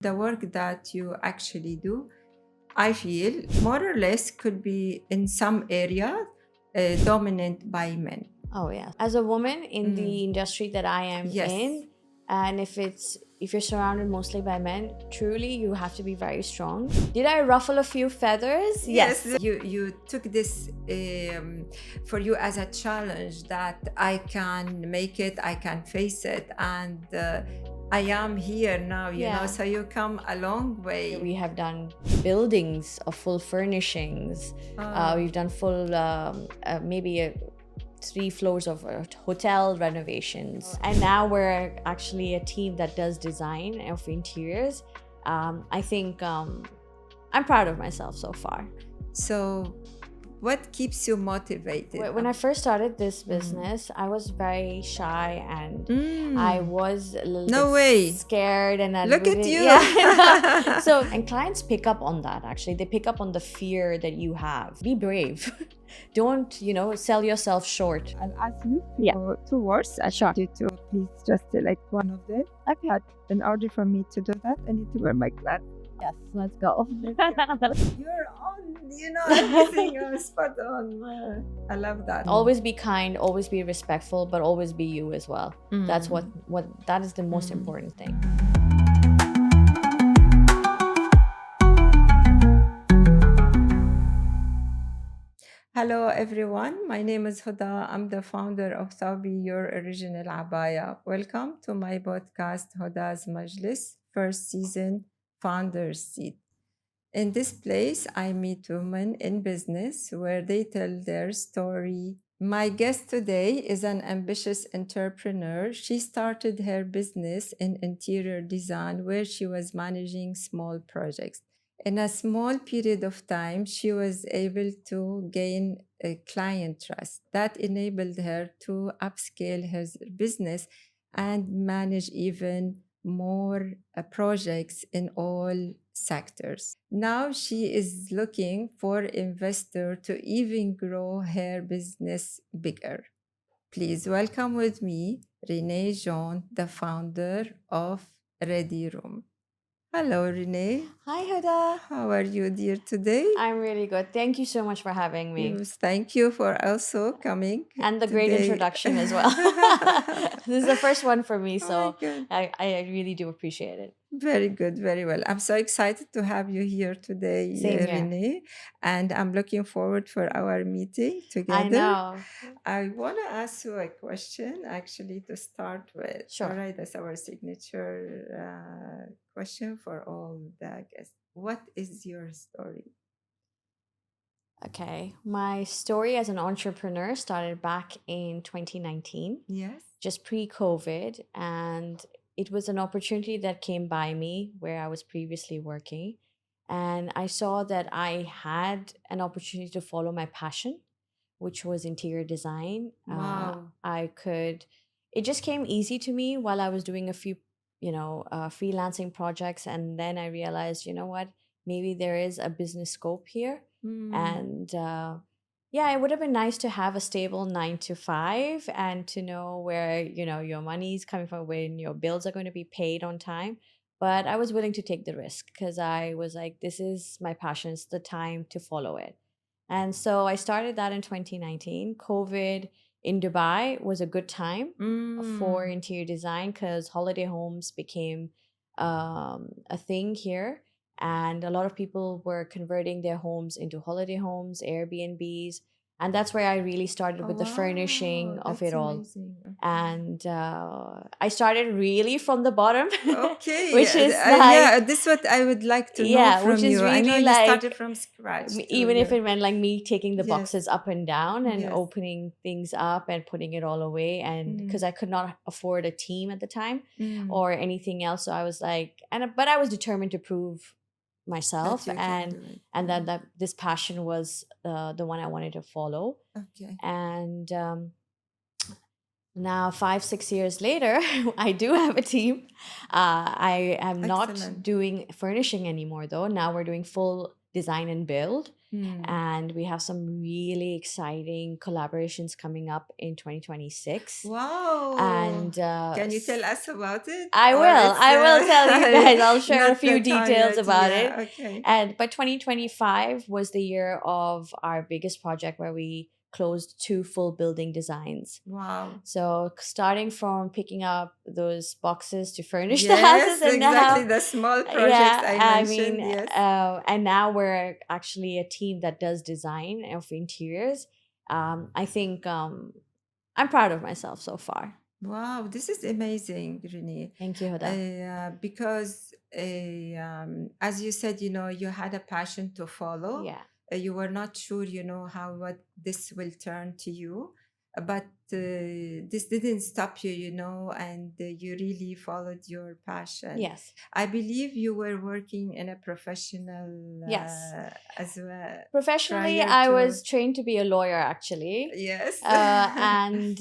The work that you actually do, I feel more or less could be in some areas dominant by men. Oh yeah. As a woman in the industry that I am Yes. in, and if you're surrounded mostly by men, truly you have to be very strong. Did I ruffle a few feathers? Yes. You took this for you as a challenge that I can make it, I can face it, and I am here now. You know, Yeah. so you come a long way. We have done buildings of full furnishings. We've done full, maybe 3 floors of hotel renovations. And now we're actually a team that does design of interiors. I think I'm proud of myself so far. So, what keeps you motivated? When I first started this business, I was very shy and I was a little bit scared. And Look at you. Yeah. So, and clients pick up on that actually. They pick up on the fear that you have. Be brave. Don't, sell yourself short. I'll ask you for 2 words. I Sure. want you to please just select one of them. Okay. But in order for me to do that, I need to wear my glasses. Yes, let's go. You're on, everything is spot on. I love that. Always be kind, always be respectful, but always be you as well. That's that is the most important thing. Hello, everyone. My name is Houda. I'm the founder of Thawbi, Your Original Abaya. Welcome to my podcast, Houda's Majlis, first season, Founder's Seat. In this place, I meet women in business where they tell their story. My guest today is an ambitious entrepreneur. She started her business in interior design where she was managing small projects. In a small period of time, she was able to gain a client trust that enabled her to upscale her business and manage even more projects in all sectors. Now she is looking for investor to even grow her business bigger. Please welcome with me Reni John, the founder of Ready Room. Hello, Reni. Hi, Houda. How are you, dear, today? I'm really good. Thank you so much for having me. Yes, thank you for also coming. And the great today. introduction as well. This is the first one for me, Oh so my God. I really do appreciate it. Very good, very well. I'm so excited to have you here today, Same here. Reni, and I'm looking forward for our meeting together. I know. I want to ask you a question actually to start with. Sure. All right, that's our signature question for all the guests. What is your story? Okay. My story as an entrepreneur started back in 2019, Yes. just pre-COVID, and it was an opportunity that came by me where I was previously working. And I saw that I had an opportunity to follow my passion, which was interior design. Wow. It just came easy to me while I was doing a few, freelancing projects. And then I realized, you know what, maybe there is a business scope here. And yeah, it would have been nice to have a stable 9 to 5 and to know where, your money is coming from, when your bills are going to be paid on time. But I was willing to take the risk because I was like, this is my passion. It's the time to follow it. And so I started that in 2019. COVID in Dubai was a good time for interior design because holiday homes became a thing here. And a lot of people were converting their homes into holiday homes, Airbnbs. And that's where I really started with the furnishing of it all. Amazing. Okay. And I started really from the bottom. Okay. Which is yeah, this is what I would like to know from which is you. I know really you like started from scratch. even too, if it meant like me taking the Yes. boxes up and down and Yes. opening things up and putting it all away, and because I could not afford a team at the time or anything else, so I was like, but I was determined to prove myself That you can do it. and that this passion was the one I wanted to follow. Okay. And now 5-6 years later, I do have a team. I am not Excellent. doing furnishing anymore though. Now we're doing full design and build. Mm. And we have some really exciting collaborations coming up in 2026. Wow. And can you tell us about it? I Or will. it's, I will tell you guys. I'll share a not few the time details yet? about Yeah, it. okay. But 2025 was the year of our biggest project where we closed 2 full building designs. Wow. So starting from picking up those boxes to furnish the Yes, houses, and exactly. now, The small projects I mentioned. mean, Yes. and now we're actually a team that does design of interiors. I think I'm proud of myself so far. Wow, this is amazing, Reni. Thank you, Houda. Because, as you said, you had a passion to follow. Yeah. You were not sure, how what this will turn to you, but this didn't stop you, and you really followed your passion. Yes. I believe you were working in a professional Yes. as well. Professionally, prior I to- was trained to be a lawyer, actually. Yes. And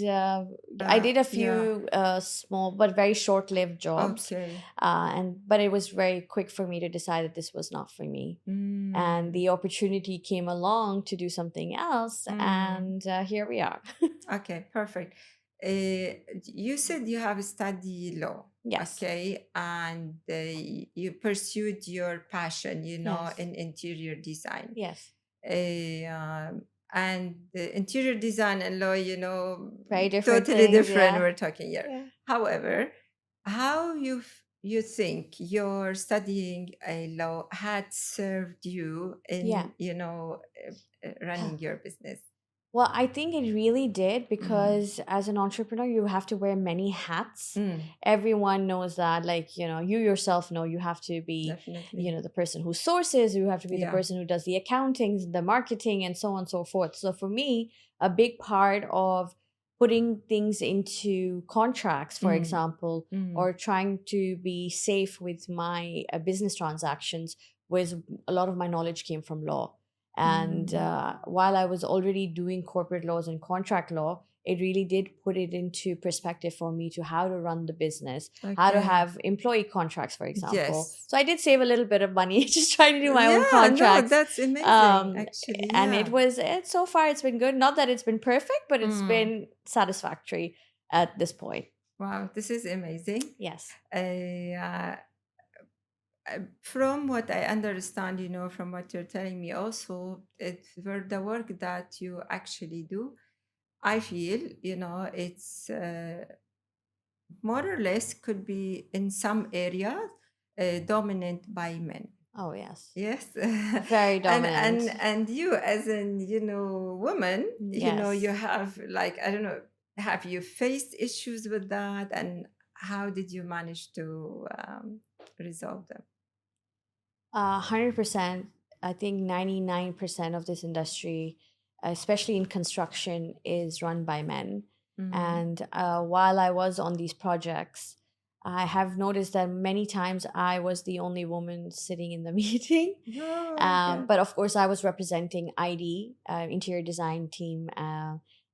I did a Yeah. few small but very short-lived jobs. Okay. But it was very quick for me to decide that this was not for me. And the opportunity came along to do something else, and here we are. Okay, perfect. You said you have studied law. Yes. Okay, and you pursued your passion, Yes. in interior design. Yes. And the interior design and law, Very different totally things, different. yeah. We're talking here. Yeah. However, how you think your studying a law had served you in, running your business? Well, I think it really did, because as an entrepreneur, you have to wear many hats. Everyone knows that, like, you yourself know you have to be, Definitely. the person who sources, you have to be the Yeah. person who does the accounting, the marketing, and so on and so forth. So for me, a big part of putting things into contracts, for example, or trying to be safe with my business transactions, was a lot of my knowledge came from law. And while I was already doing corporate laws and contract law, it really did put it into perspective for me to how to run the business, how to Okay. have employee contracts, for example. Yes. So I did save a little bit of money just trying to do my own No, contracts. that's amazing, actually. And Yeah. so far it's been good. Not that it's been perfect, but it's been satisfactory at this point. Wow, this is amazing. Yes. From what I understand, from what you're telling me, also, for the work that you actually do, I feel, it's more or less could be in some areas dominant by men. Oh, yes. Yes. Very dominant. And you, as an, woman, Yes. you have, like, I don't know, have you faced issues with that, and how did you manage to resolve them? 100%. I think 99% of this industry, especially in construction, is run by men. And while I was on these projects, I have noticed that many times I was the only woman sitting in the meeting. Okay. But of course, I was representing ID, interior design team.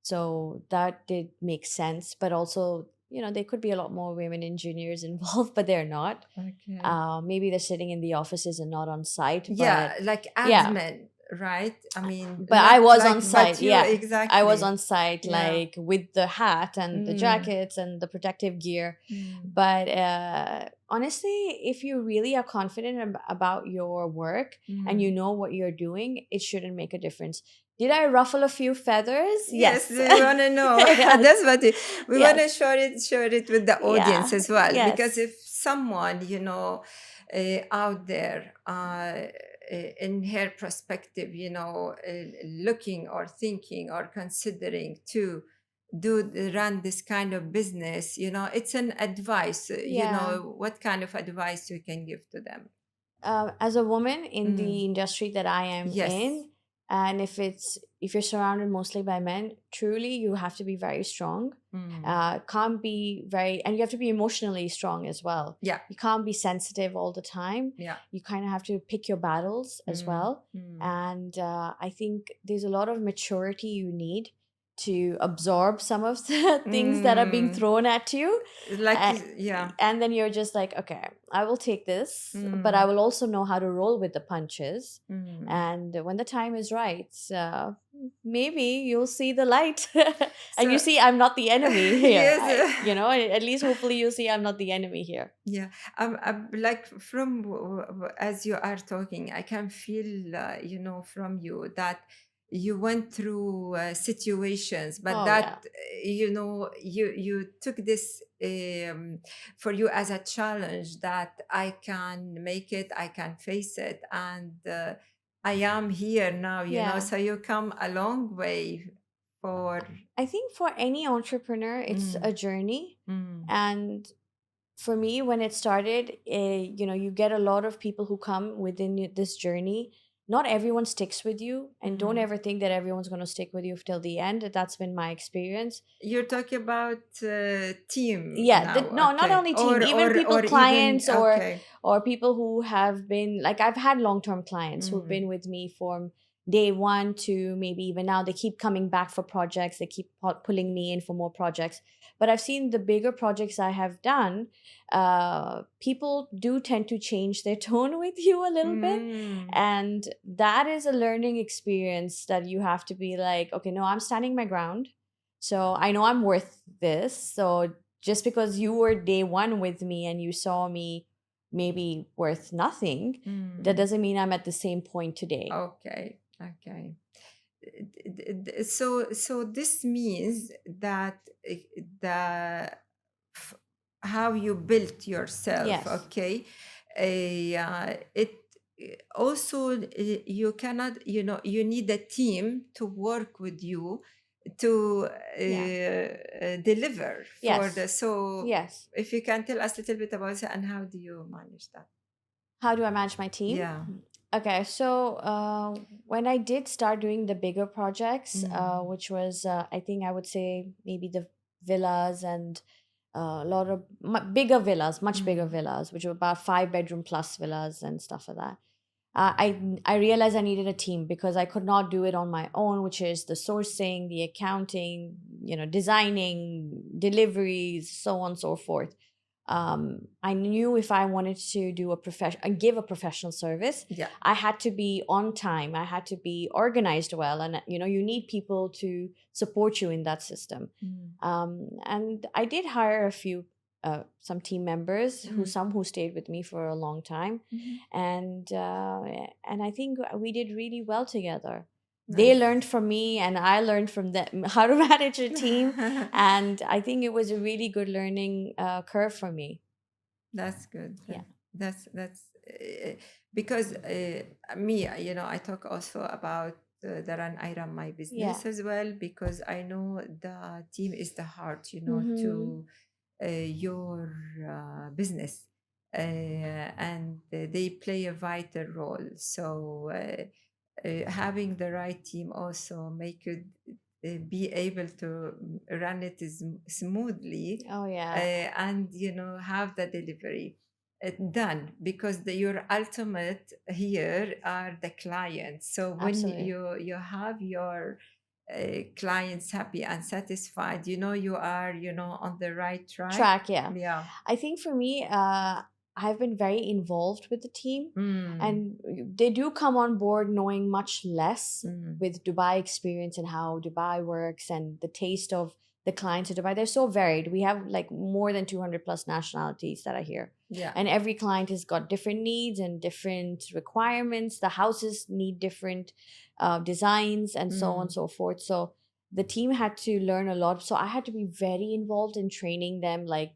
So that did make sense. But also, there could be a lot more women engineers involved, but they're not. Okay. Maybe they're sitting in the offices and not on site. Yeah, But like yeah. admin, right? I mean, but not I was like, on but site. you, Yeah, exactly. I was on site, Yeah. like with the hat and the jackets and the protective gear. But honestly, if you really are confident about your work and you know what you're doing, it shouldn't make a difference. Did I ruffle a few feathers? Yes, Yes. we want to know. Yes. That's what we want to Yes. share it with the audience Yeah. as well. Because Yes. if someone, out there, in her perspective, looking or thinking or considering to run this kind of business, it's an advice. Yeah. What kind of advice you can give to them? As a woman in the industry that I am Yes. in, and if you're surrounded mostly by men, truly you have to be very strong. Can't be and you have to be emotionally strong as well. Yeah. You can't be sensitive all the time. Yeah. You kind of have to pick your battles as well. And I think there's a lot of maturity you need to absorb some of the things that are being thrown at you. Like, and, yeah. and then you're just like, okay, I will take this, but I will also know how to roll with the punches. And when the time is right, maybe you'll see the light. And you So- see I'm not the enemy here. Yes. At least hopefully you'll see I'm not the enemy here. Yeah, like from as you are talking, I can feel, from you that you went through situations, but Oh, that yeah. you took this for you as a challenge that I can make it, I can face it, and I am here now. Yeah. So you come a long way for. I think for any entrepreneur, it's a journey. And for me, when it started, you get a lot of people who come within this journey. Not everyone sticks with you, and don't ever think that everyone's going to stick with you till the end. That's been my experience. You're talking about team Yeah, now, not okay. only team, even people, clients, or people who have been, like, I've had long-term clients who've been with me from day one to maybe even now. They keep coming back for projects. They keep pulling me in for more projects. But I've seen the bigger projects I have done, people do tend to change their tone with you a little bit. And that is a learning experience that you have to be like, okay, no, I'm standing my ground. So I know I'm worth this. So just because you were day one with me and you saw me maybe worth nothing, that doesn't mean I'm at the same point today. Okay. So this means that the how you built yourself. Yes. Okay. It also, you cannot, you need a team to work with you to deliver for Yes. the. So Yes. if you can tell us a little bit about it, and how do you manage that? How do I manage my team? Yeah. Okay, so when I did start doing the bigger projects, which was, I think I would say maybe the villas and a lot of bigger villas, much bigger villas, which were about 5-bedroom plus villas and stuff like that. I realized I needed a team because I could not do it on my own, which is the sourcing, the accounting, designing, deliveries, so on and so forth. I knew if I wanted to do give a professional service, Yeah. I had to be on time. I had to be organized well, and you need people to support you in that system. And I did hire a few, some team members who stayed with me for a long time, and I think we did really well together. They learned from me and I learned from them how to manage a team. And I think it was a really good learning curve for me. That's good. Yeah. That's because me, I talk also about I run my business as well, because I know the team is the heart, to your business, and they play a vital role. So having the right team also make you be able to run it smoothly. Oh, yeah. And have the delivery done, because your ultimate here are the clients. So when Absolutely. you have your clients happy and satisfied, you are on the right track. Yeah. I think for me, I've been very involved with the team, and they do come on board knowing much less with Dubai experience and how Dubai works and the taste of the clients in Dubai. They're so varied. We have like more than 200 plus nationalities that are here. Yeah. And every client has got different needs and different requirements. The houses need different designs and so on and so forth. So the team had to learn a lot. So I had to be very involved in training them, like,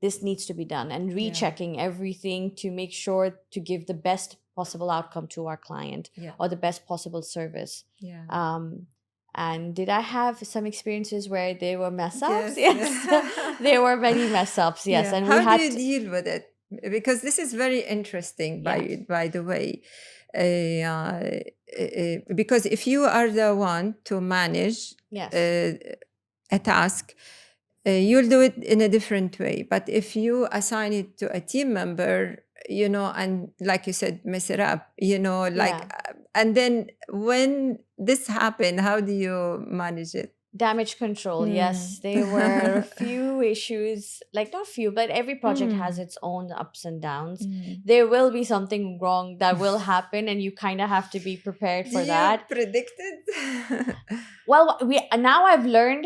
this needs to be done, and rechecking everything to make sure to give the best possible outcome to our client or the best possible service. And did I have some experiences where there were mess ups? Yes. There were many mess ups, yes. Yeah. And how we had do you deal with it? Because this is very interesting, by the way. Because if you are the one to manage a task, you'll do it in a different way. But if you assign it to a team member, and like you said, mess it up, and then when this happened, how do you manage it? Damage control, yes. Mm. There were a few issues, like not few, but every project has Mm. its own ups and downs. Mm. There will be something wrong that will happen, and you kind of have to be prepared Do for you that. predict it? Well, we now I've learned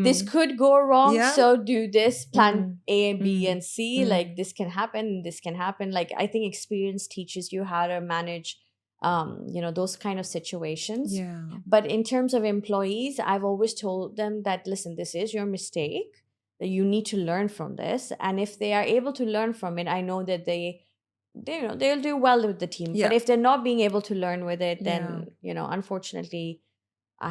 this Mm. could go wrong, Yeah. so do this, plan Mm. A and B Mm. and C. Like Mm. this can happen, this can happen. Like I think experience teaches you how to manage, those kind of situations. Yeah. But in terms of employees, I've always told them that listen, this is your mistake. That you need to learn from this, and if they are able to learn from it, I know that they'll do well with the team. But Yeah. if they're not being able to learn with it, Yeah. then unfortunately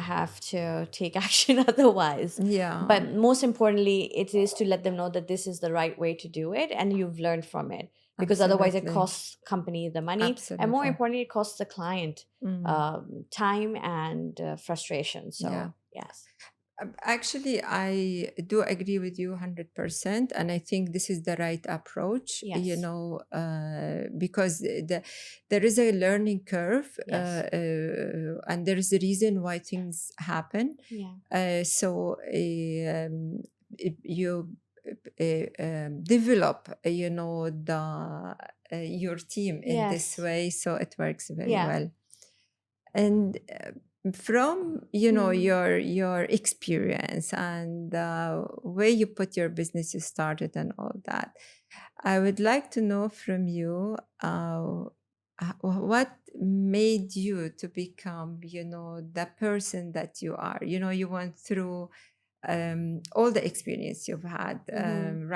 I have to take action otherwise. Yeah. But most importantly, it is to let them know that this is the right way to do it and you've learned from it. Because otherwise it Absolutely. costs company the money. And more Absolutely. importantly, it costs the client Mm. time and frustration. So, Yeah. yes. Actually, I do agree with you 100%. And I think this is the right approach, Yes. because there is a learning curve, Yes. and there is a reason why things happen. Yeah. So if you develop, your team in this Yes. way, so it works very Yeah. well. And from your experience and where you put your business you started and all that, I would like to know from you what made you to become the person that you are. You went through all the experience you've had,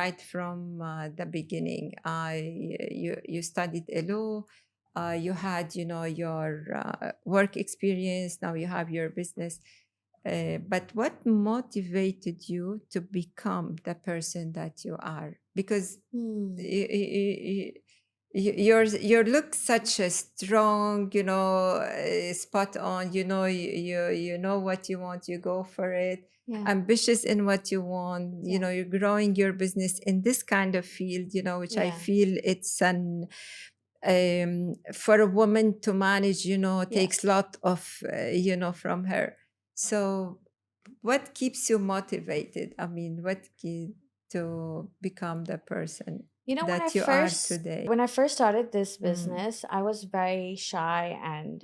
right from the beginning. You studied law, you had your work experience, now you have your business. But what motivated you to become the person that you are? Because Hmm. your look such a strong, spot on. You know what you want, you go for it. Yeah. Ambitious in what you want. Yeah. You're growing your business in this kind of field. Which I Yeah. feel it's an for a woman to manage. Takes Yes. lot of from her. So what keeps you motivated? I mean, what to become the person When I that you are first today? when I first started this Mm. business, I was very shy and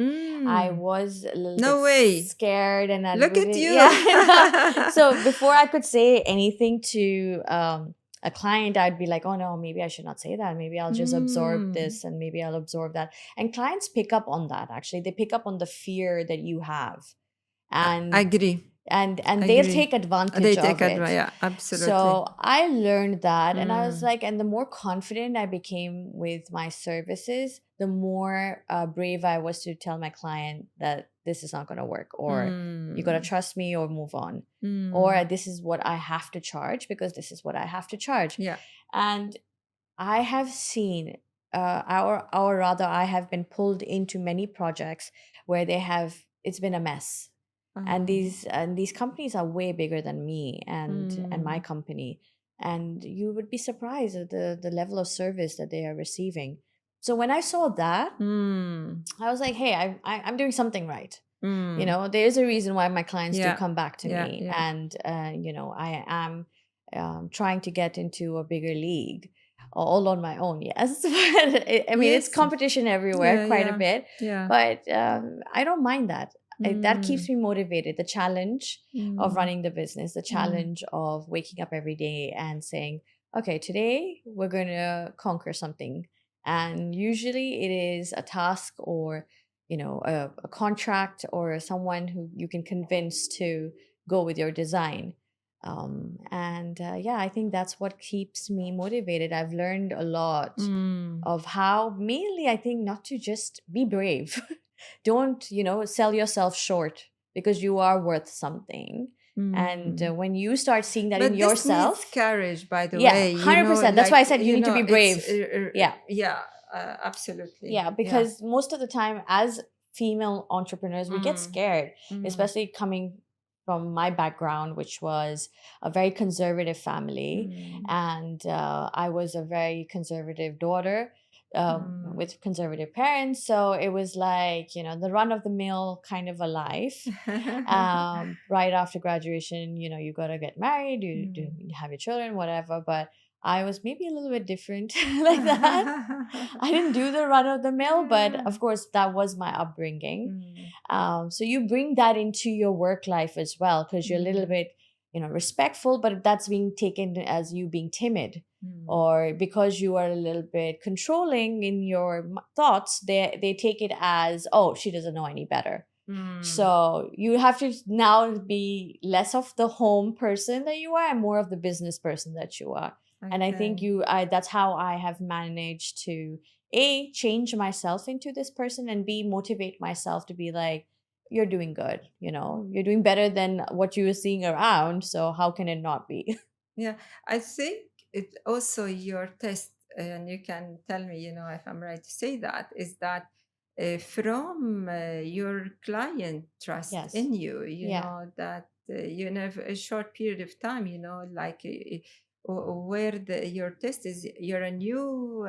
I Mm. was a little No bit way. scared and I Look at wouldn't, you. yeah. So before I could say anything to a client, I'd be like, oh no, maybe I should not say that. Maybe I'll just absorb Mm. this and maybe I'll absorb that. And clients pick up on that actually. They pick up on the fear that you have. And Agree. and they'll Agree. take They advantage take of advantage. it. Yeah, absolutely. So I learned that, and I was Mm. like, and the more confident I became with my services, the more brave I was to tell my client that this is not going to work, or you got to Mm. trust me, or move on, or Mm. this is what I have to charge because this is what I have to charge. Yeah. And I have seen, or rather, I have been pulled into many projects where it's been a mess, and Uh, these companies are way bigger than me and my mm. company, and you would be surprised at the level of service that they are receiving. So when I saw that, Mm. I was like, hey, I'm doing something right. Mm. There's a reason why my clients do Yeah. come back to Yeah. me, Yeah. and I am trying to get into a bigger league all on my own. Yes. But I mean, it's Yes. competition everywhere Yeah. quite a Yeah. bit, Yeah. but I don't mind that. That keeps Mm. me motivated. The challenge of Mm. running the business, the Mm. challenge of waking up every day and saying, okay, today we're going to conquer something. And usually it is a task or a contract or someone who you can convince to go with your design. And yeah, I think that's what keeps me motivated. I've learned a lot Mm. of how, mainly, I think, not to just be brave. Don't sell yourself short, because you are worth something. And Mm. when you start seeing that in But this needs yourself, courage, by the yeah, way. 100%. That's why I said you need to be It's brave. Yeah. yeah, absolutely. Yeah, because most of the time, as female entrepreneurs, we get Mm. scared, Mm. especially coming from my background, which was a very conservative family. Mm. And I was a very conservative daughter. with conservative parents. So it was like, the run of the mill kind of a life. Right after graduation, you got to get married, you have your children, whatever. But I was maybe a little bit different like that. I didn't do the run of the mill, but of course, that was my upbringing. So you bring that into your work life as well, because you're a little bit, respectful, but that's being taken as you being timid. Or because you are a little bit controlling in your thoughts, they take it as, oh, she doesn't know any better. So you have to now be less of the home person that you are and more of the business person that you are. And I think that's how I have managed to A, change myself into this person, and B, motivate myself to be like, you're doing good, you're doing better than what you were seeing around. So how can it not be? Yeah, I think it also your test, and you can tell me, if I'm right to say that, is that from your client trust Yes. in you, Yeah. know, that you have a short period of time, like where your test is, you're a new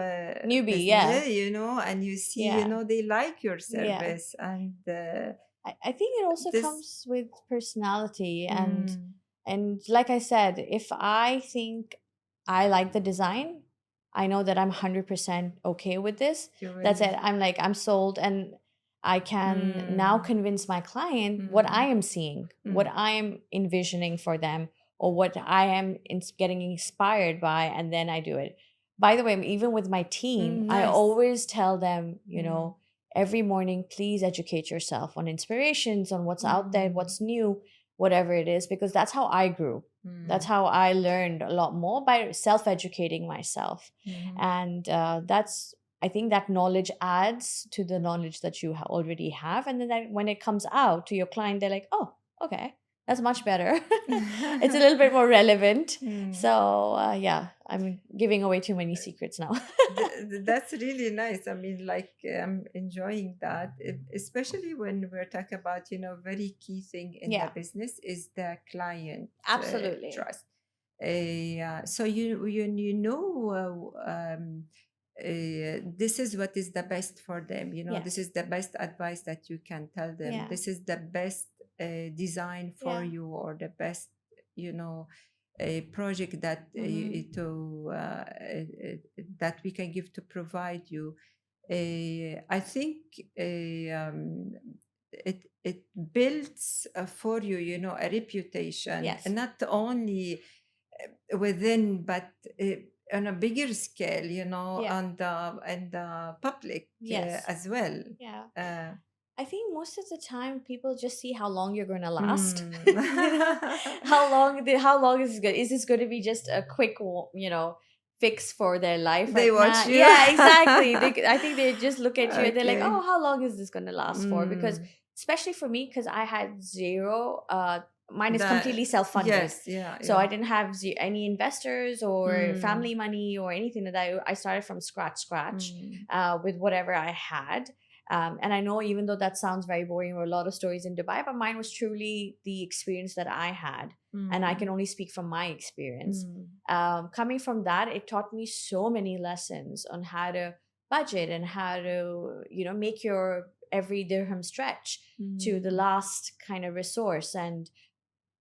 Newbie, business, yeah. and you see, Yeah. they like your Yeah. service, and I think it also this. comes with personality, and like I said, if I think I like the design, I know that I'm 100% okay with this. You That's will. it. I'm like, I'm sold, and I can now convince my client what I am seeing, what I am envisioning for them, or what I am getting inspired by, and then I do it. By the way, even with my team, I Nice. always tell them, every morning, please educate yourself on inspirations, on what's out there, what's new, whatever it is, because that's how I grew. That's how I learned a lot more, by self-educating myself. And I think that knowledge adds to the knowledge that you already have. And then when it comes out to your client, they're like, oh, okay, that's much better. It's a little bit more relevant. So yeah, I'm giving away too many secrets now. That's really nice. I mean, like, I'm enjoying that, especially when we're talking about, very key thing in Yeah. the business is the client Absolutely. trust. So this is what is the best for them. Yes. This is the best advice that you can tell them. Yeah. This is the best design for Yeah. you, or the best, a project that that we can give to provide you. I think it builds for you, a reputation, Yes. not only within, but on a bigger scale, Yeah. and the public Yes. as well. Yeah. I think most of the time people just see how long you're going to last. How long is good? Is this going to be just a quick, fix for their life They right watch now? you. Yeah, exactly. I think they just look at you and they're like, Okay. oh, how long is this going to last for? Because especially for me, because I had zero, mine is completely self-funded. Yes, yeah. So I didn't have any investors or family money or anything like that. I started from scratch with whatever I had. And I know, even though that sounds very boring, or a lot of stories in Dubai, but mine was truly the experience that I had. And I can only speak from my experience. Coming from that, it taught me so many lessons on how to budget and how to, make your every dirham stretch to the last kind of resource. And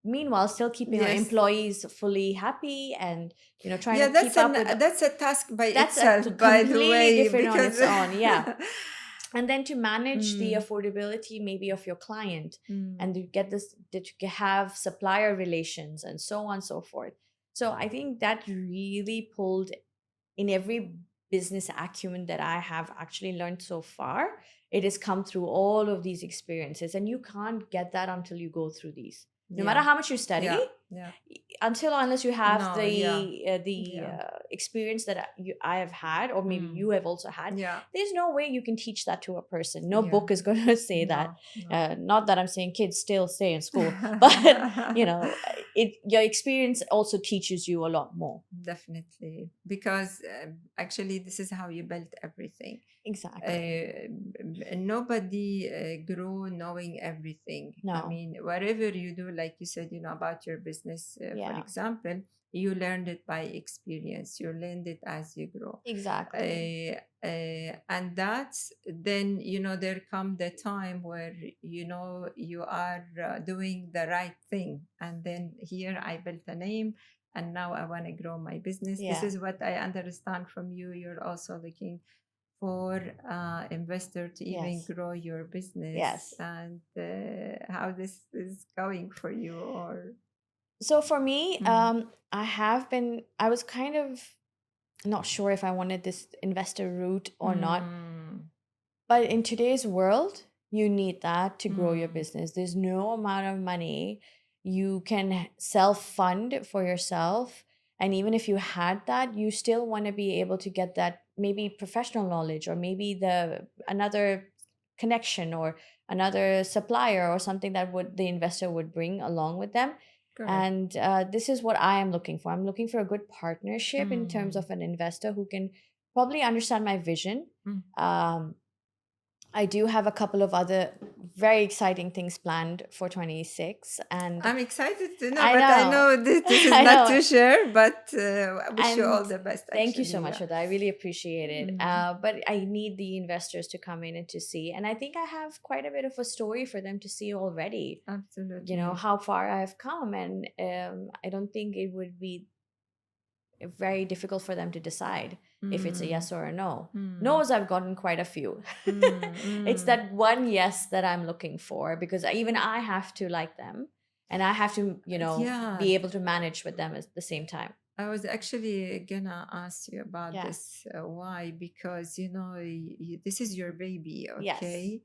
meanwhile, still keeping our employees fully happy and, trying to keep up with. That's a task by That's itself, a by the completely way, different on because its own. Yeah. And then to manage the affordability maybe of your client, and to get this, to have supplier relations and so on and so forth. So I think that really pulled in every business acumen that I have actually learned so far. It has come through all of these experiences, and you can't get that until you go through these. No matter how much you study, unless you have experience that I have had, or maybe you have also had, there's no way you can teach that to a person. No book is going to say that. Not that I'm saying kids still stay in school, but your experience also teaches you a lot more. Definitely, because actually this is how you build everything. Exactly. Nobody grow knowing everything. I No. mean, whatever you do, like you said, about your business, for Yeah. example, you learned it by experience. You learned it as you grow. Exactly. And that's then, there come the time where, you are doing the right thing. And then here I built a name, and now I want to grow my business. This Yeah. is what I understand from you. You're also looking for investor to even Yes. grow your business, Yes. and how this is going for you, or So for me, Mm. I was kind of not sure if I wanted this investor route or not. Mm. But in today's world, you need that to grow your Mm. business. There's no amount of money you can self fund for yourself. And even if you had that, you still want to be able to get that maybe professional knowledge, or maybe the another connection, or another supplier, or something that would the investor would bring along with them. Correct. And this is what I am looking for. I'm looking for a good partnership in terms Mm. of an investor who can probably understand my vision. Mm. I do have a couple of other very exciting things planned for 26, and I'm excited to know, I but I know. know this is I not know. to share, but I wish you all And the best, thank you so actually. much Yeah. for that. I really appreciate it. Mm. But I need the investors to come in and to see. And I think I have quite a bit of a story for them to see already. Absolutely. How far I've come. And I don't think it would be very difficult for them to decide if it's a Mm. yes or a no. Mm. No's, I've gotten quite a few. Mm. It's Mm. that one yes that I'm looking for, because even I have to like them, and I have to, Yeah, be able to manage with them at the same time. I was actually gonna ask you about Yeah. this. Why? Because this is your baby, Yes. okay?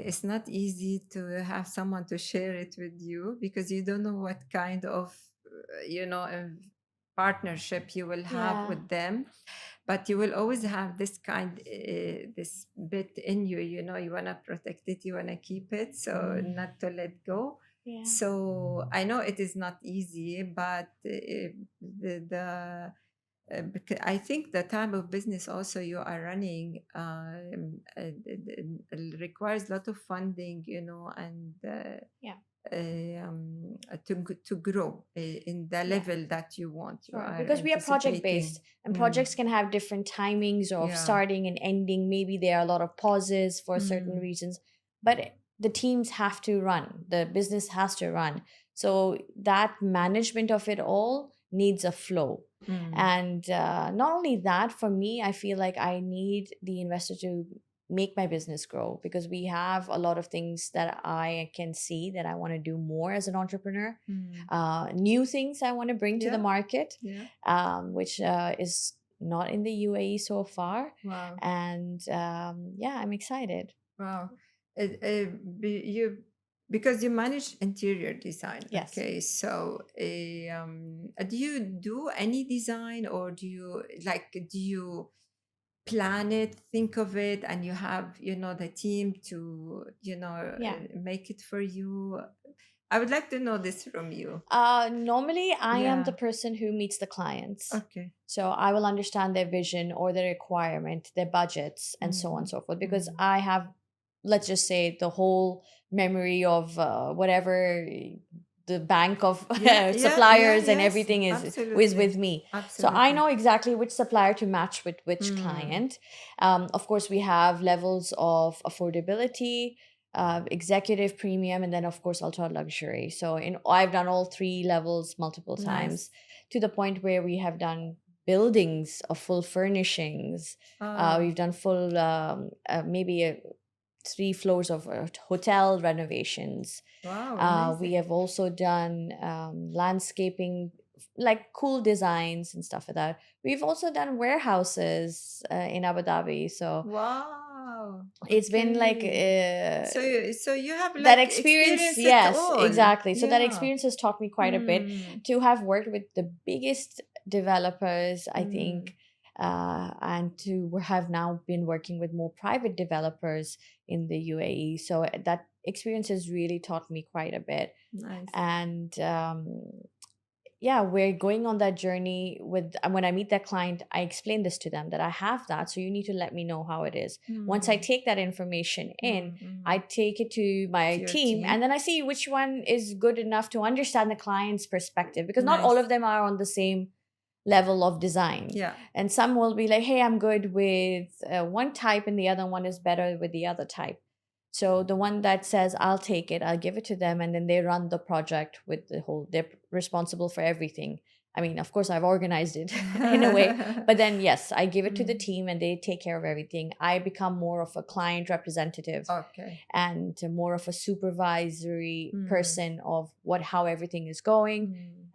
It's not easy to have someone to share it with you, because you don't know what kind of, partnership you will have Yeah. with them. But you will always have this this bit in you. You wanna protect it, you wanna keep it, so not to let go. Yeah. So I know it is not easy, but because I think the type of business also you are running requires a lot of funding, and Yeah. to grow in the Yeah. level that you want. You Sure. are Because we are project anticipating. based, and Mm. projects can have different timings of Yeah. starting and ending. Maybe there are a lot of pauses for certain Mm. reasons, but the teams have to run, the business has to run. So that management of it all needs a flow. Mm. And not only that, for me, I feel like I need the investor to make my business grow, because we have a lot of things that I can see that I want to do more as an entrepreneur. Mm. New things I want to bring to the Yeah. market, Yeah. which is not in the UAE so far. Wow. And yeah, I'm excited. Wow. You because you manage interior design. Yes. Okay. So do you do any design, or do you plan it, think of it, and you have the team to Yeah. make it for you? I would like to know this from you. Normally, I am the Yeah. person who meets the clients. Okay. So I will understand their vision or their requirement, their budgets, and so on and Mm. so forth. Because Mm. I have, let's just say, the whole memory of whatever the bank of Yeah. Yeah. Yeah. suppliers and Yes. everything is Absolutely. with me. So I Absolutely. know exactly which supplier to match with which Mm. client. Of course, we have levels of affordability, executive, premium, and then of course ultra luxury. So I've done all three levels multiple times, Nice. to the point where we have done buildings of full furnishings. Oh. We've done full maybe 3 floors of hotel renovations. Wow. We Amazing. have also done landscaping, like cool designs and stuff like that. We've also done warehouses in Abu Dhabi. So Wow. it's been like Okay. So you have that like experience. experience it Yes, all. exactly. So that Yeah. experience has taught me quite a bit, Mm. to have worked with the biggest developers, I Mm. think, and to have now been working with more private developers in the UAE. So that experience has really taught me quite a bit. Nice. And yeah, we're going on that journey with, when I meet that client, I explain this to them that I have that, so you need to let me know how it is. Once I take that information in, I take it to my To your team, and team. then I see which one is good enough to understand the client's perspective, because not all Nice. of them are on the same level of design. Yeah. And some will be like, hey, I'm good with one type, and the other one is better with the other type. So the one that says, I'll take it, I'll give it to them, and then they run the project with the whole, they're responsible for everything. I mean, of course, I've organized it in a way, but then yes, I give it to the team and they take care of everything. I become more of a client representative Okay. and more of a supervisory person of how everything is going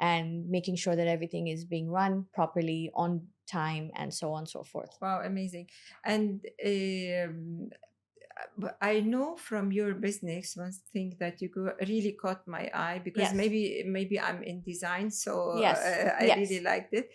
and making sure that everything is being run properly on time and so on and so forth. Wow, amazing. And but I know from your business one thing that really caught my eye, because Yes. maybe I'm in design, so Yes. I Yes. really liked it.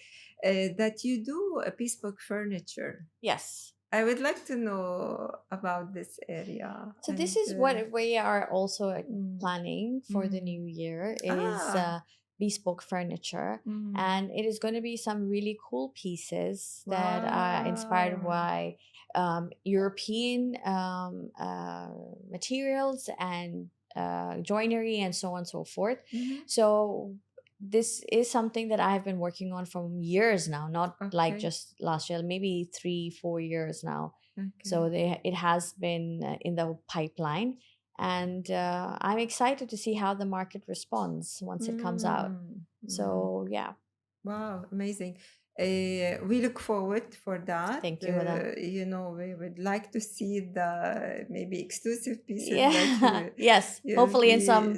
That you do a bespoke furniture. Yes. I would like to know about this area. So this and, is what we are also mm, planning for the new year is Ah. bespoke furniture, mm, and it is going to be some really cool pieces that are inspired wow. by European materials and joinery and so on and so forth. So this is something that I have been working on for years now, not like Okay. just last year, maybe 3-4 years now. Okay. So it has been in the pipeline, and I'm excited to see how the market responds once it comes out. So yeah, Wow, amazing. We look forward for that. thank you, Houda. You know, we would like to see the maybe exclusive pieces Yeah, that yes, you'll hopefully inshallah,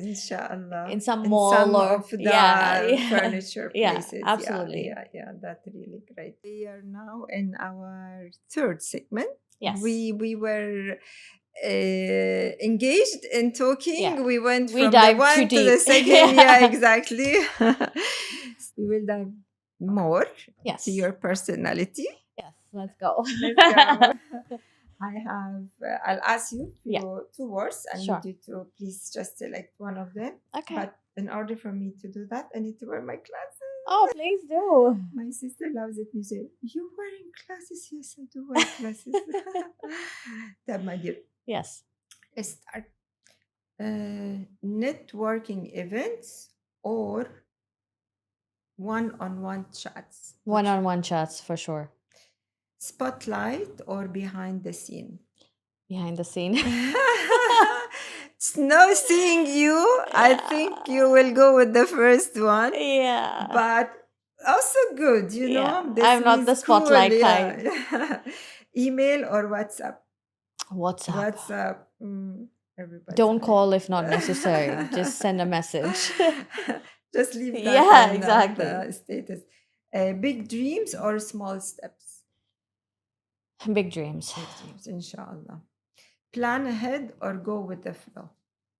in some in mall some or of the yeah, furniture yeah, places. absolutely. Yeah, that's really great. We are now in our third segment. Yes. We were engaged in talking. Yeah. We went We from the dived too one to the deep. second. Yeah. Yeah, exactly. We will dive more Yes. to your personality. Yes, let's go. Let's go. I'll ask you two words. I Sure. need you to please just select one of them. Okay. But in order for me to do that, I need to wear my glasses. Oh, please do. My sister loves it. You say, "You wearing glasses?" Yes, I do wear glasses. That, my dear. Yes. Let's start. Networking events or one-on-one chats? One-on-one chats for sure. Spotlight or behind the scene? Behind the scene. Snow seeing you, I think you will go with the first one. Yeah. But also good, you know. This I'm not the is cool, spotlight yeah. kind. Email or WhatsApp? WhatsApp. Everybody. Don't call if not necessary. Just send a message. Just leave that Yeah, on exactly. the status. Big dreams or small steps? Big dreams. Big dreams, inshallah. Plan ahead or go with the flow?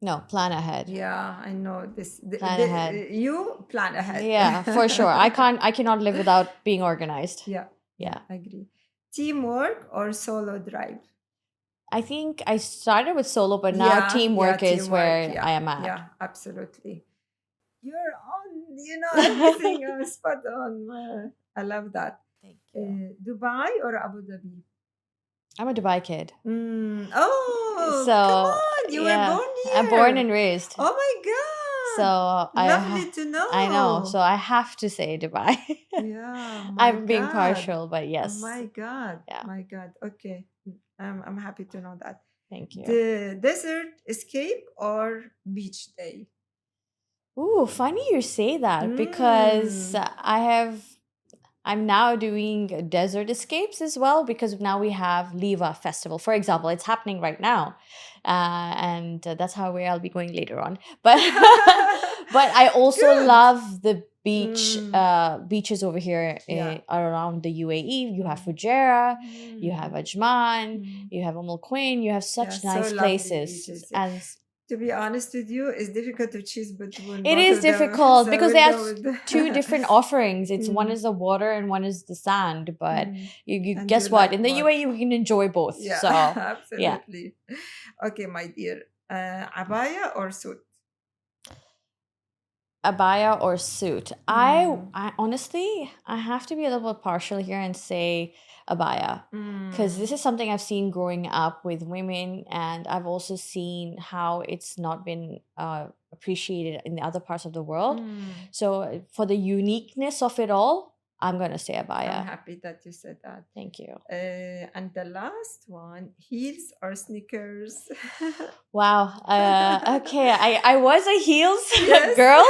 No, plan ahead. Yeah, I know this. Plan ahead. You plan ahead. Yeah, for sure. I cannot live without being organized. Yeah. Yeah. I agree. Teamwork or solo drive? I think I started with solo, but now teamwork is where I am at. Yeah, absolutely. You're on, you know, everything spot on. I love that. Thank you. Dubai or Abu Dhabi? I'm a Dubai kid. Oh, So come on. You were born here. I'm born and raised. Oh my God. So Lovely to know. I know. So I have to say Dubai. Yeah. I'm being partial, but yes. Oh my God. Yeah. My God. Okay. I'm happy to know that. Thank you. The desert escape or beach day? Ooh, funny you say that because I'm now doing desert escapes as well, because now we have Liva Festival, for example. It's happening right now, and that's where I'll be going later on. But but I also love the beaches over here around the UAE. You have Fujairah, you have Ajman, you have Umm Al Quwain. You have such nice places. And to be honest with you, it's difficult to choose between. It is difficult because they have two different offerings. It's one is the water and one is the sand. But you guess what? In the UAE, you can enjoy both. Yeah, so absolutely. Yeah. Okay, my dear. Abaya or suit? abaya or suit. I honestly, I have to be a little bit partial here and say abaya, because this is something I've seen growing up with women, and I've also seen how it's not been appreciated in the other parts of the world. So for the uniqueness of it all, I'm gonna say I'm abaya. happy that you said that. Thank you. And the last one, heels or sneakers? Wow. Okay. I was a heels Yes. girl,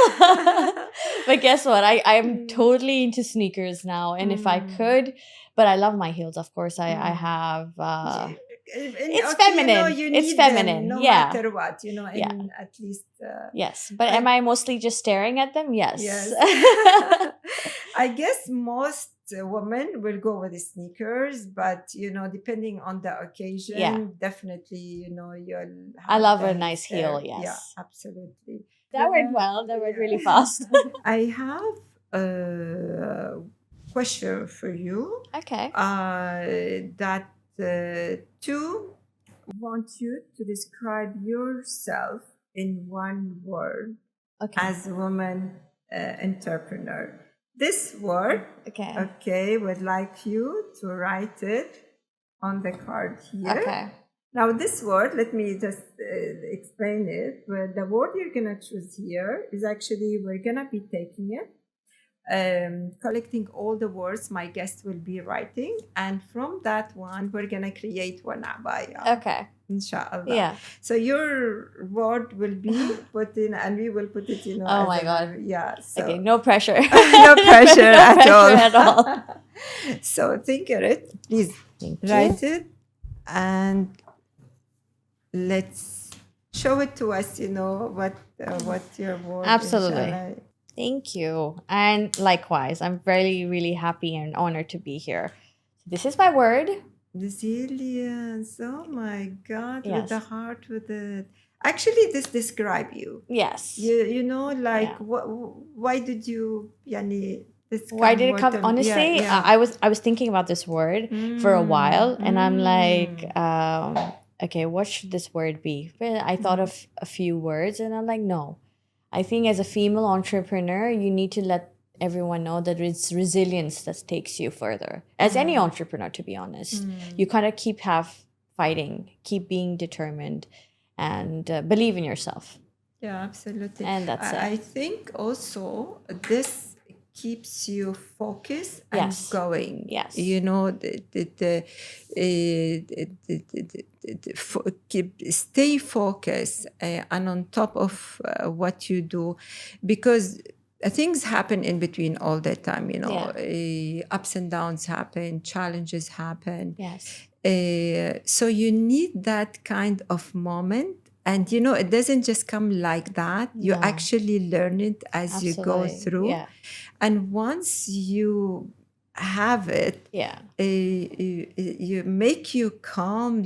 but guess what? I'm totally into sneakers now, and if I could, but I love my heels. Of course, I have. It's feminine. You It's need them feminine. no Yeah. matter what, Yeah. and at least. Yes. But am I mostly just staring at them? Yes. Yes. I guess most women will go with the sneakers, but depending on the occasion, definitely, you'll I have love the a heels nice there. heel. Yeah, Yes. absolutely. That went well. That went really Yeah. fast. I have a question for you. Okay. That two want you to describe yourself in one word Okay. as a woman entrepreneur. This word, Okay. would like you to write it on the card here. Okay. Now, this word, let me just explain it. Well, the word you're going to choose here is actually, we're going to be taking it, collecting all the words my guest will be writing. And from that one, we're going to create one abaya. Okay. Inshallah. Yeah. So your word will be put in, and we will put it, Oh my God. Yeah. So Okay. No pressure. no pressure No at pressure all. at all. So think of it. Please Thank write you. it, and let's show it to us. What your word. Absolutely. Inshallah. Thank you. And likewise, I'm really, really happy and honored to be here. This is my word. Resilience. Oh my God. With Yes. the heart, with it. Actually, this describe you. Yes. Like, Yeah. why did you, yani, this Why did it word come? to me? Honestly, Yeah. I was thinking about this word for a while, and I'm like, okay, what should this word be? Well, I thought of a few words, and I'm like, no. I think as a female entrepreneur, you need to let everyone know that it's resilience that takes you further. As any entrepreneur, to be honest, you kind of keep fighting, keep being determined, and believe in yourself. Yeah, absolutely. And that's it. I think also this keeps you focused and Yes. going. Yes. Stay focused and on top of what you do, because things happen in between all the time. Ups and downs happen, challenges happen. Yes. So you need that kind of moment. And it doesn't just come like that. You No. actually learn it as you go Absolutely. through. Yeah. And once you have it, Yeah. you make you calm,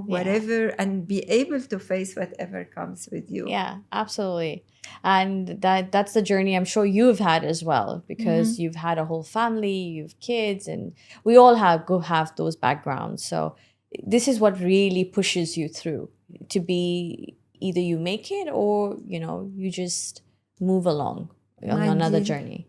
whatever, and be able to face whatever comes with you. Yeah, absolutely. And that's the journey I'm sure you've had as well, because you've had a whole family, you've kids, and we all have those backgrounds. So this is what really pushes you through to be either you make it or you just move along on another journey.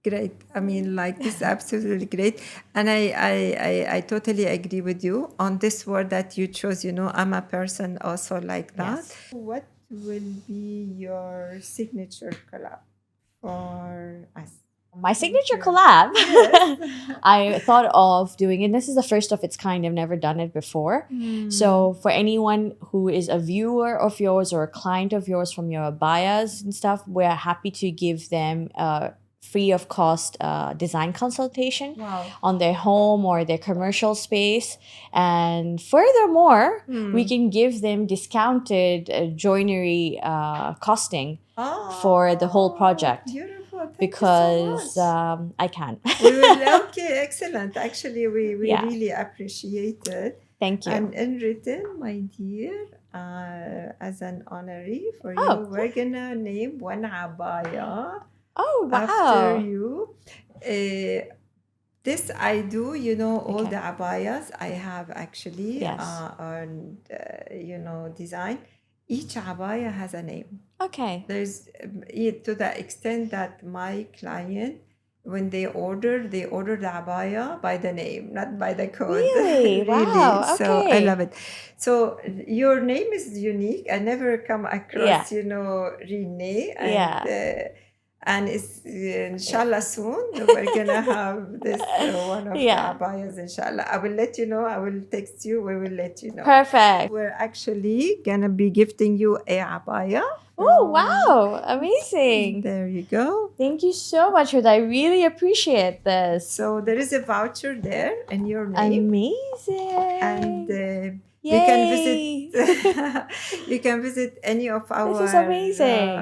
Great. I mean, this is absolutely great. And I totally agree with you on this word that you chose. I'm a person also like that. Yes. What will be your signature collab for us? My signature you. collab. Yes. I thought of doing it. This is the first of its kind. I've never done it before. So for anyone who is a viewer of yours or a client of yours from your abayas and stuff, we're happy to give them free of cost design consultation on their home or their commercial space. And furthermore, we can give them discounted joinery costing for the whole project. Beautiful. Thank Because you so much. I can. We will. Okay, excellent. Actually, we Yeah. really appreciate it. Thank you. And in return, my dear, as an honoree for Oh, you, we're gonna name one abaya Oh, wow. after you. This I do, all Okay. the abayas I have actually Yes. on, design. each abaya has a name. Okay. There's to the extent that my client, when they order the abaya by the name, not by the code. Really? Wow. So I Okay. love it. So your name is unique. I never come across, Reni, and it's inshallah soon we're gonna have this one of the abayas, inshallah. I will let you know. I will text you. We will let you know. Perfect. We're actually gonna be gifting you a abaya. Oh, wow. Amazing. There you go. Thank you so much, Houda. I really appreciate this. So there is a voucher there in your name. Amazing. And you can visit you can visit any of our. This is amazing.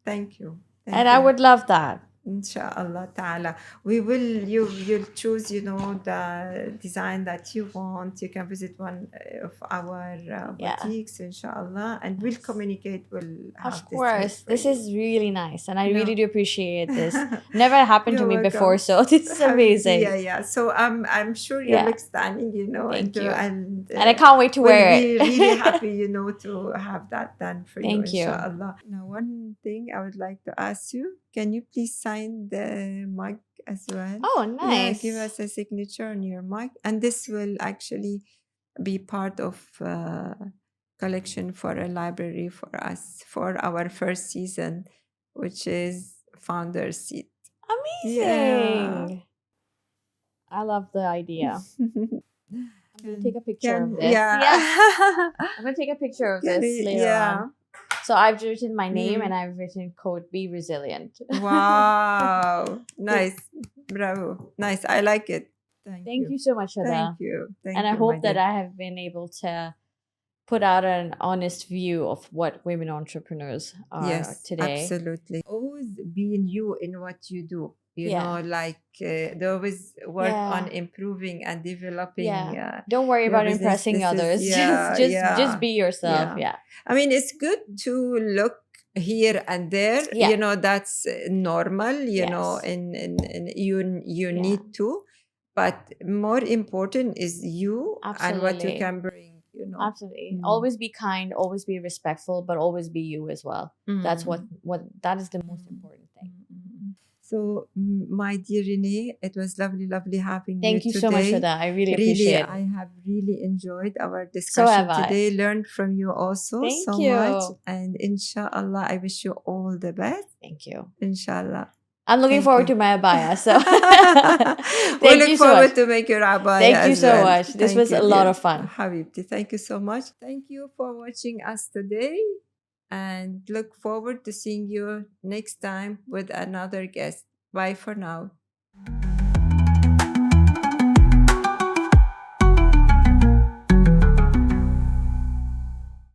Thank you. And I would love that. Inshallah ta'ala. You'll choose, the design that you want. You can visit one of our boutiques, inshallah, and we'll communicate. We'll have Of course. This is really nice, and I really do appreciate this. Never happened to You're me welcome. before, so this is amazing. Yeah. So I'm sure you look stunning, Thank you. And I can't wait to wear it. We'll be really happy, to have that done for you, Thank you. inshallah. Now, one thing I would like to ask you, can you please sign the mug as well? Oh, nice. Yeah, give us a signature on your mug. And this will actually be part of collection for a library for us for our first season, which is Founder Seat. Amazing. I love the idea. I'm going to take a picture of this. Yes. I'm going to take a picture of this later on. So I've written my name and I've written code Be Resilient. Wow. Nice. Bravo. Nice. I like it. Thank you so much, Houda. Thank you. And I hope that I have been able to put out an honest view of what women entrepreneurs are today. Absolutely. Always being you in what you do. You know, like they always work on improving and developing. Don't worry about impressing others. Just be yourself. Yeah. I mean, it's good to look here and there. That's normal. And you need to. But more important is you and what you can bring. Absolutely. Always be kind, always be respectful, but always be you as well. That's what that is the most important thing. So, my dear Reni, it was lovely having you today. Thank you so much for that. I really appreciate it. I have really enjoyed our discussion today. Learned from you also so much. And inshallah, I wish you all the best. Thank you. Inshallah. I'm looking forward to my abaya. So we look forward to make your abaya. Thank you so much. This was a lot of fun. Habibti, thank you so much. Thank you for watching us today. And look forward to seeing you next time with another guest. Bye for now.